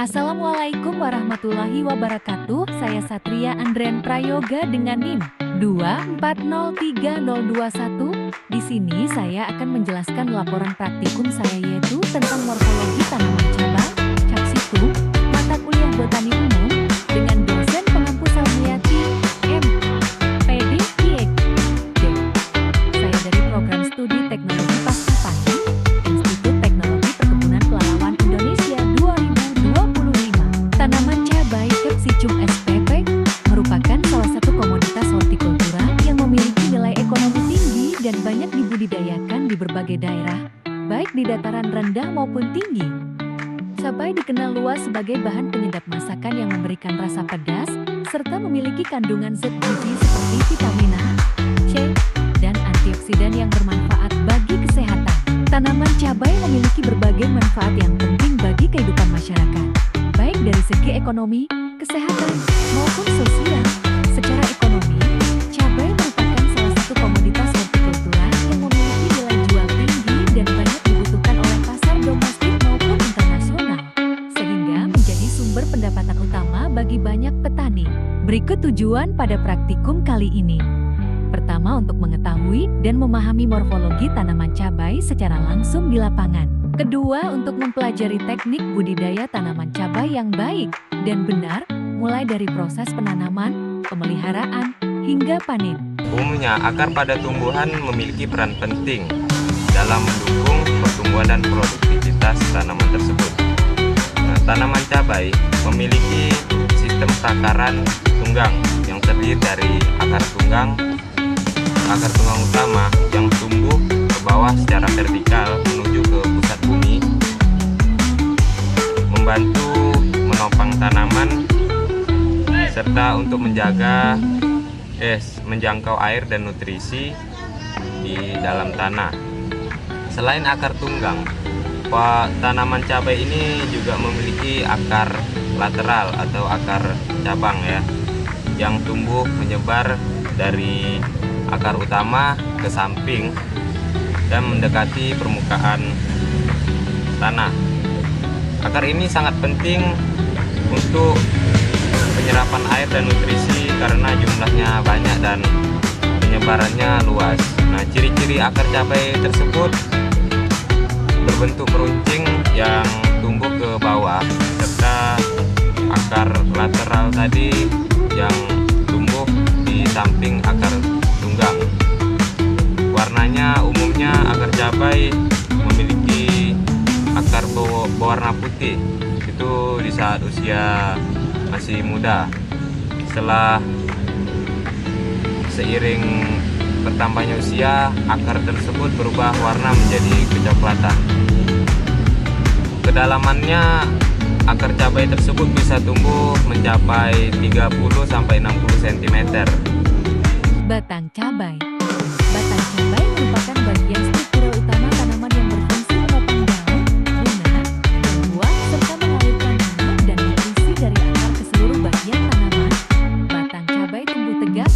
Assalamualaikum warahmatullahi wabarakatuh. Saya Satria Andren Prayoga dengan NIM 2403021. Di sini saya akan menjelaskan laporan praktikum saya yaitu tentang morfologi tanaman cabang, capsitum, mata kuliah botani umum dengan dosen pengampu Salmiati M. PD, PhD. Saya dari program studi teknologi pasca panen, Institut Teknologi Perkebunan Pelalawan Indonesia 2025. Tanaman cabai Capsicum spp merupakan salah satu komoditas hortikultura yang memiliki nilai ekonomi tinggi dan banyak dibudidayakan di berbagai daerah, baik di dataran rendah maupun tinggi. Cabai dikenal luas sebagai bahan penyedap masakan yang memberikan rasa pedas, serta memiliki kandungan zat gizi seperti vitamin A, C, dan antioksidan yang bermanfaat bagi kesehatan. Tanaman cabai memiliki berbagai manfaat yang penting bagi kehidupan masyarakat, baik dari segi ekonomi, kesehatan, maupun sosial. Secara ekonomi, cabai merupakan salah satu komoditas hortikultura yang memiliki nilai jual tinggi dan banyak dibutuhkan oleh pasar domestik maupun internasional, sehingga menjadi sumber pendapatan utama bagi banyak petani. Berikut tujuan pada praktikum kali ini. Pertama, untuk mengetahui dan memahami morfologi tanaman cabai secara langsung di lapangan. Kedua, untuk mempelajari teknik budidaya tanaman cabai yang baik dan benar, mulai dari proses penanaman, pemeliharaan, hingga panen. Umumnya, akar pada tumbuhan memiliki peran penting dalam mendukung pertumbuhan dan produktivitas tanaman tersebut. Tanaman cabai memiliki sistem takaran tunggang yang terdiri dari akar tunggang utama yang tumbuh ke bawah secara vertikal menuju ke pusat bumi, membantu menopang tanaman serta untuk menjangkau air dan nutrisi di dalam tanah. Selain akar tunggang, tanaman cabai ini juga memiliki akar lateral atau akar cabang yang tumbuh menyebar dari akar utama ke samping dan mendekati permukaan tanah. Akar ini sangat penting untuk penyerapan air dan nutrisi karena jumlahnya banyak dan penyebarannya luas. Nah, ciri-ciri akar cabai tersebut berbentuk meruncing yang tumbuh ke bawah, serta akar lateral tadi yang tumbuh di samping akar tunggang. Warnanya umumnya akar cabai memiliki akar berwarna putih, itu di saat usia masih muda. Setelah seiring bertambahnya usia, akar tersebut berubah warna menjadi kecoklatan. Kedalamannya akar cabai tersebut bisa tumbuh mencapai 30-60 cm. Batang cabai. Batang cabai merupakan bagian struktural utama tanaman yang berfungsi menopang daun, bunga, dan buah, serta mengalirkan minyak dan nutrisi dari akar ke seluruh bagian tanaman. Batang cabai tumbuh tegak,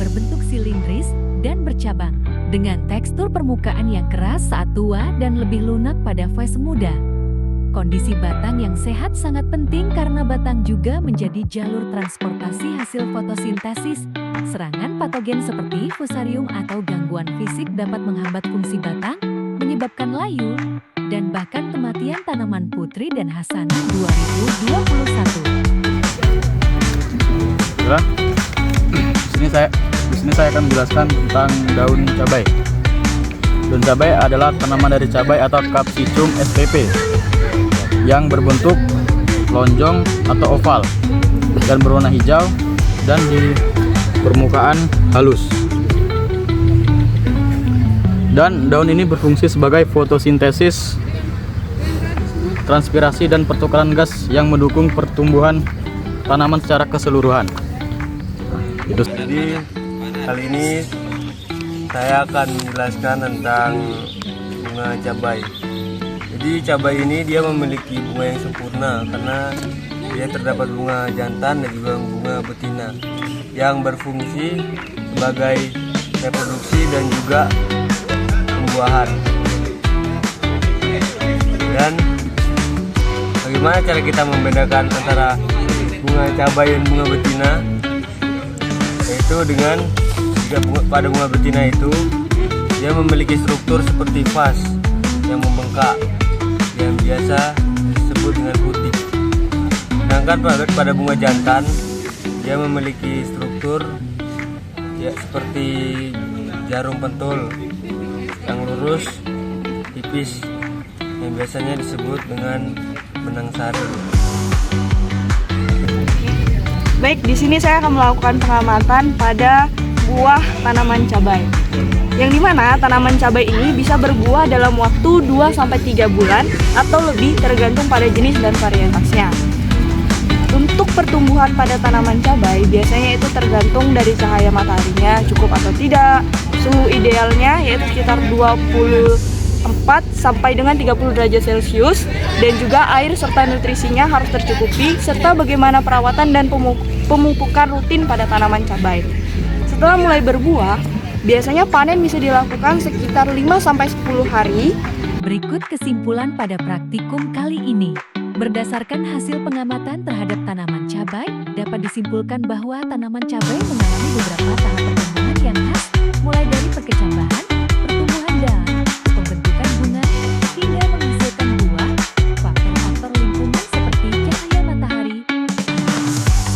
berbentuk silindris, dan bercabang, dengan tekstur permukaan yang keras saat tua dan lebih lunak pada fase muda. Kondisi batang yang sehat sangat penting karena batang juga menjadi jalur transportasi hasil fotosintesis. Serangan patogen seperti fusarium atau gangguan fisik dapat menghambat fungsi batang, menyebabkan layu, dan bahkan kematian tanaman putri dan Hasanah 2021. Di sini saya akan menjelaskan tentang daun cabai. Daun cabai adalah tanaman dari cabai atau Capsicum spp yang berbentuk lonjong atau oval dan berwarna hijau dan di permukaan halus. Dan daun ini berfungsi sebagai fotosintesis, transpirasi, dan pertukaran gas yang mendukung pertumbuhan tanaman secara keseluruhan. Jadi kali ini saya akan menjelaskan tentang bunga cabai. Jadi cabai ini dia memiliki bunga yang sempurna karena dia terdapat bunga jantan dan juga bunga betina yang berfungsi sebagai reproduksi dan juga pembuahan. Dan Bagaimana cara kita membedakan antara bunga cabai dan bunga betina? Yaitu dengan pada bunga betina itu dia memiliki struktur seperti vas yang membengkak yang biasa disebut dengan butik. Sedangkan pada bunga jantan dia memiliki struktur ya seperti jarum pentul yang lurus, tipis, yang biasanya disebut dengan benang sari. Baik, di sini saya akan melakukan pengamatan pada buah tanaman cabai. Yang dimana tanaman cabai ini bisa berbuah dalam waktu 2-3 bulan atau lebih tergantung pada jenis dan varietasnya. Untuk pertumbuhan pada tanaman cabai biasanya itu tergantung dari cahaya mataharinya cukup atau tidak. Suhu idealnya yaitu sekitar 24 sampai dengan 30 derajat Celcius, dan juga air serta nutrisinya harus tercukupi, serta bagaimana perawatan dan pemupukan rutin pada tanaman cabai. Setelah mulai berbuah, biasanya panen bisa dilakukan sekitar 5-10 hari. Berikut kesimpulan pada praktikum kali ini. Berdasarkan hasil pengamatan terhadap tanaman cabai, dapat disimpulkan bahwa tanaman cabai mengalami beberapa tahap pertumbuhan yang khas, mulai dari perkecambahan, pertumbuhan daun, pembentukan bunga, hingga menghasilkan buah. Faktor-faktor lingkungan seperti cahaya matahari,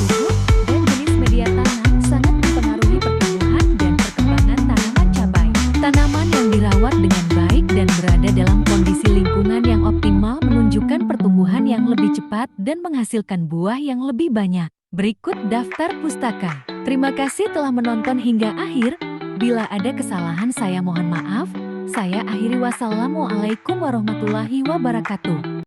suhu, dan jenis media tanam sangat mempengaruhi pertumbuhan dan perkembangan tanaman cabai. Tanaman yang dirawat dengan baik dan berada dalam kondisi lingkungan yang optimal menunjukkan pertumbuhan yang lebih cepat dan menghasilkan buah yang lebih banyak. Berikut daftar pustaka. Terima kasih telah menonton hingga akhir. Bila ada kesalahan saya mohon maaf. Saya akhiri, wassalamualaikum warahmatullahi wabarakatuh.